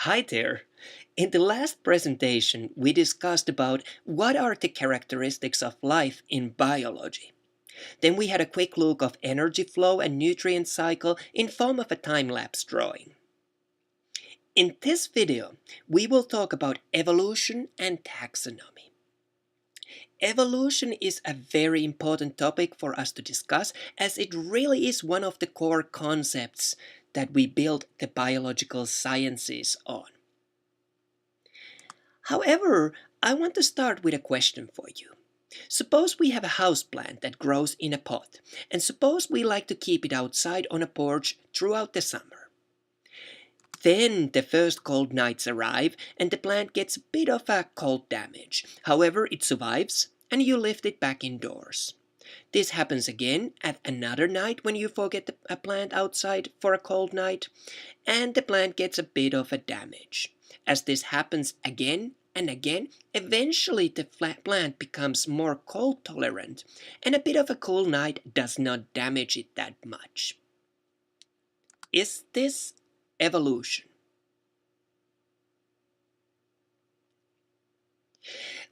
Hi there. In the last presentation, we discussed about what are the characteristics of life in biology. Then we had a quick look of energy flow and nutrient cycle in form of a time-lapse drawing. In this video, we will talk about evolution and taxonomy. Evolution is a very important topic for us to discuss as it really is one of the core concepts that we build the biological sciences on. However, I want to start with a question for you. Suppose we have a houseplant that grows in a pot, and suppose we like to keep it outside on a porch throughout the summer. Then the first cold nights arrive and the plant gets a bit of a cold damage. However, it survives and you lift it back indoors. This happens again at another night when you forget a plant outside for a cold night, and the plant gets a bit of a damage. As this happens again and again, eventually the plant becomes more cold tolerant, and a bit of a cool night does not damage it that much. Is this evolution?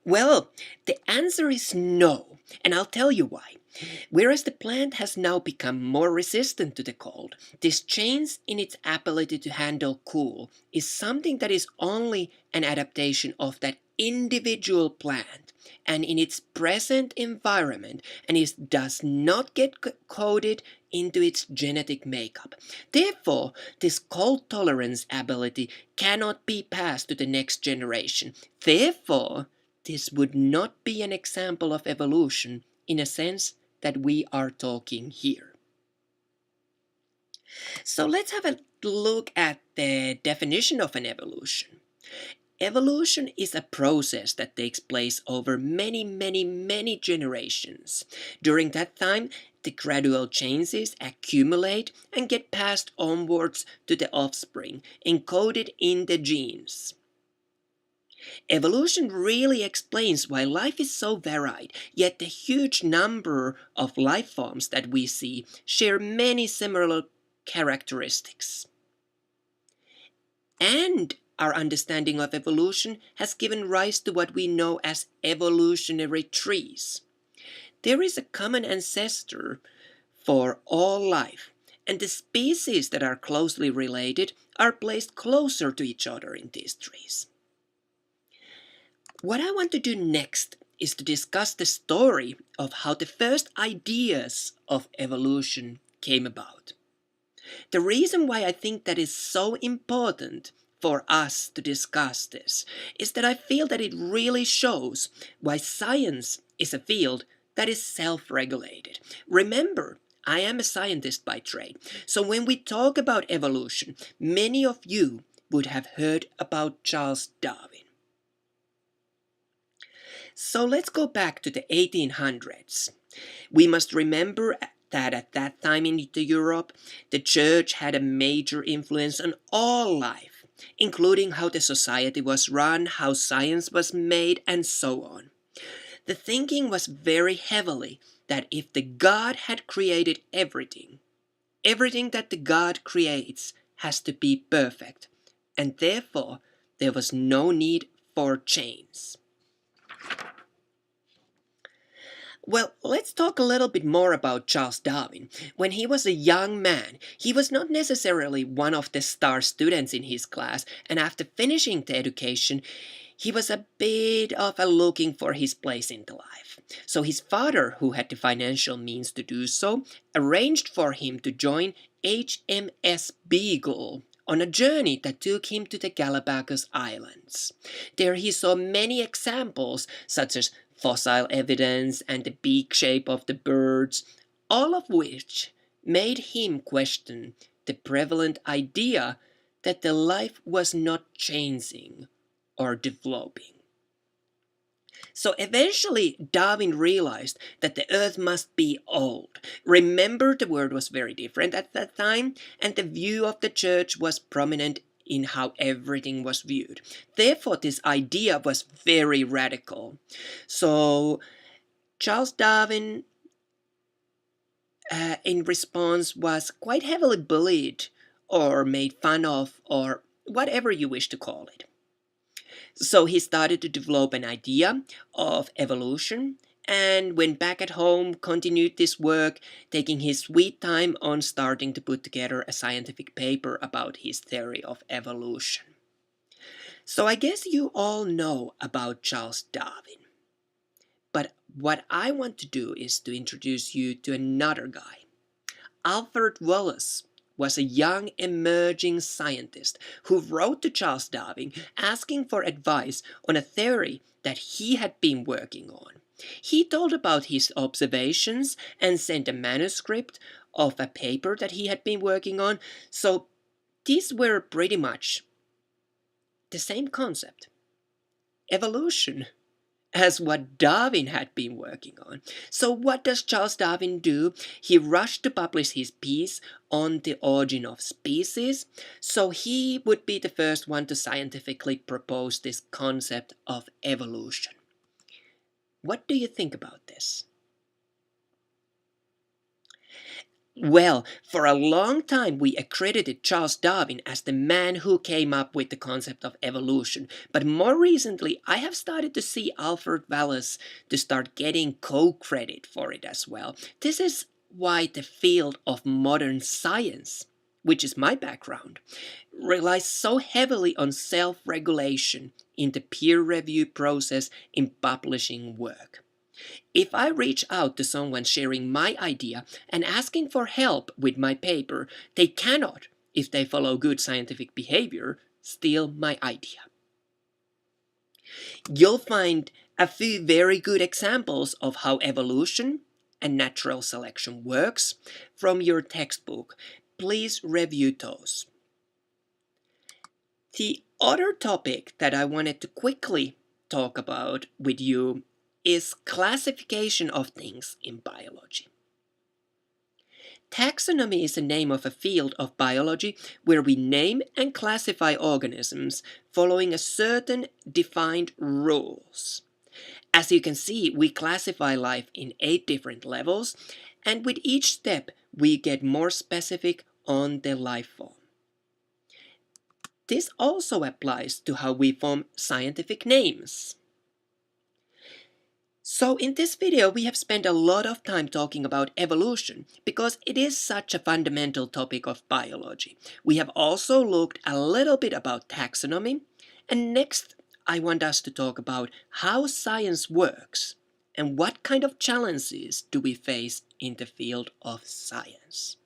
Well, the answer is no, and I'll tell you why. Whereas the plant has now become more resistant to the cold, this change in its ability to handle cool is something that is only an adaptation of that individual plant and in its present environment, and it does not get coded into its genetic makeup. Therefore, this cold tolerance ability cannot be passed to the next generation. Therefore, this would not be an example of evolution in a sense that we are talking here. So let's have a look at the definition of an evolution. Evolution is a process that takes place over many generations. During that time, the gradual changes accumulate and get passed onwards to the offspring, encoded in the genes. Evolution really explains why life is so varied, yet the huge number of life forms that we see share many similar characteristics. And our understanding of evolution has given rise to what we know as evolutionary trees. There is a common ancestor for all life, and the species that are closely related are placed closer to each other in these trees. What I want to do next is to discuss the story of how the first ideas of evolution came about. The reason why I think that is so important for us to discuss this is that I feel that it really shows why science is a field that is self-regulated. Remember, I am a scientist by trade, so when we talk about evolution, many of you would have heard about Charles Darwin. So let's go back to the 1800s. We must remember that at that time in Europe, the church had a major influence on all life, including how the society was run, how science was made, and so on. The thinking was very heavily that if the God had created everything, everything that the God creates has to be perfect, and therefore there was no need for change. Well, let's talk a little bit more about Charles Darwin. When he was a young man, he was not necessarily one of the star students in his class, and after finishing the education, he was a bit of a looking for his place in the life. So his father, who had the financial means to do so, arranged for him to join HMS Beagle on a journey that took him to the Galapagos Islands. There he saw many examples, such as fossil evidence and the beak shape of the birds, all of which made him question the prevalent idea that the life was not changing or developing. So eventually Darwin realized that the earth must be old. Remember, the world was very different at that time, and the view of the church was prominent in how everything was viewed. Therefore, this idea was very radical. So Charles Darwin, in response, was quite heavily bullied or made fun of or whatever you wish to call it. So he started to develop an idea of evolution and went back at home, continued this work, taking his sweet time on starting to put together a scientific paper about his theory of evolution. So I guess you all know about Charles Darwin. But what I want to do is to introduce you to another guy. Alfred Wallace was a young emerging scientist who wrote to Charles Darwin asking for advice on a theory that he had been working on. He told about his observations and sent a manuscript of a paper that he had been working on. So these were pretty much the same concept, evolution, as what Darwin had been working on. So what does Charles Darwin do? He rushed to publish his piece on the origin of species, so he would be the first one to scientifically propose this concept of evolution. What do you think about this? Well, for a long time we accredited Charles Darwin as the man who came up with the concept of evolution, but more recently I have started to see Alfred Wallace to start getting co-credit for it as well. This is why the field of modern science, which is my background, relies so heavily on self-regulation in the peer review process in publishing work. If I reach out to someone sharing my idea and asking for help with my paper, they cannot, if they follow good scientific behavior, steal my idea. You'll find a few very good examples of how evolution and natural selection works from your textbook. Please review those. The other topic that I wanted to quickly talk about with you is classification of things in biology. Taxonomy is the name of a field of biology where we name and classify organisms following a certain defined rules. As you can see, we classify life in 8 different levels, and with each step we get more specific on the life form. This also applies to how we form scientific names. So in this video we have spent a lot of time talking about evolution because it is such a fundamental topic of biology. We have also looked a little bit about taxonomy, and next I want us to talk about how science works and what kind of challenges do we face in the field of science.